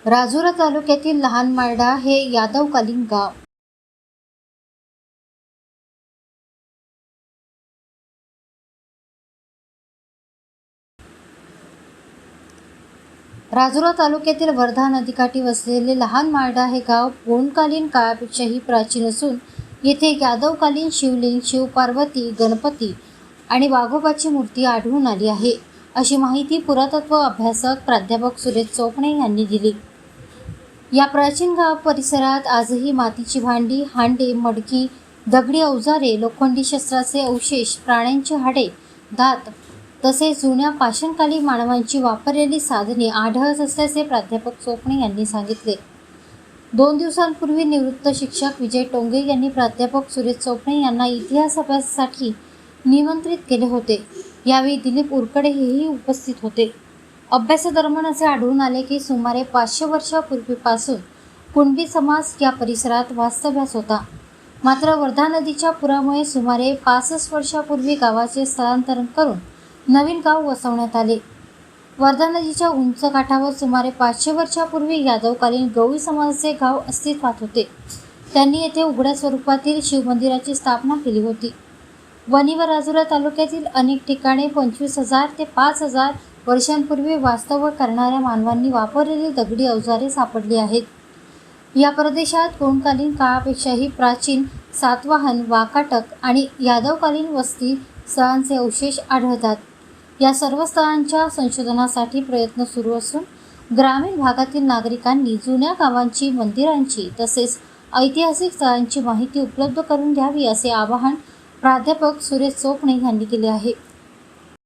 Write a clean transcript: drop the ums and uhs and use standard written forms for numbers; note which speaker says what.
Speaker 1: राजुरा तालुक्यातील लहान मारडा हे यादवकालीन गाव. राजुरा तालुक्यातील वर्धा नदीकाठी वसलेले लहान मारडा हे गाव गोंडकालीन काळापेक्षाही प्राचीन असून येथे यादवकालीन शिवलिंग, शिवपार्वती, गणपती आणि वाघोबाची मूर्ती आढळून आली आहे, अशी माहिती पुरातत्व अभ्यासक प्राध्यापक सुरेश चोपणे यांनी दिली. या प्राचीन गाव परिसरात आजही मातीची भांडी, हांडे, मडकी, दगडी अवजारे, लोखंडी शस्त्राचे अवशेष, प्राण्यांची हाडे, दात तसेच जुन्या पाषाणकालीन मानवांची वापरलेली साधने आढळत असल्याचे प्राध्यापक चोपणे यांनी सांगितले. 2 दिवसांपूर्वी निवृत्त शिक्षक विजय टोंगे यांनी प्राध्यापक सुरेश चोपणे यांना इतिहास अभ्यासासाठी निमंत्रित केले होते. यावेळी दिलीप उरकडे हेही उपस्थित होते. अभ्यासादरम्यान असे आढळून आले की सुमारे 500 वर्षापूर्वीपासून कुणबी समाज या परिसरात वास्तव्यास होता. मात्र वर्धा नदीच्या पुरामुळे सुमारे 65 वर्षापूर्वी गावाचे स्थलांतरण करून नवीन गाव वसवण्यात आले. वर्धा नदीच्या उंच काठावर सुमारे 500 वर्षापूर्वी यादवकालीन गवळी समाजाचे गाव अस्तित्वात होते. त्यांनी येथे उघड्या स्वरूपातील शिवमंदिराची स्थापना केली होती. वणी व राजुरा तालुक्यातील अनेक ठिकाणी 25,000 ते 5,000 वर्षांपूर्वी वास्तव्य करणाऱ्या मानवांनी वापरलेली दगडी अवजारे सापडली आहेत. या प्रदेशात गोंडकालीन काळापेक्षाही प्राचीन सातवाहन, वाकाटक आणि यादवकालीन वस्ती स्थळांचे अवशेष आढळतात. या सर्व स्थळांच्या संशोधनासाठी प्रयत्न सुरू असून ग्रामीण भागातील नागरिकांनी जुन्या गावांची, मंदिरांची तसेच ऐतिहासिक स्थळांची माहिती उपलब्ध करून द्यावी, असे आवाहन प्राध्यापक सुरेश चोपणे यांनी केले आहे.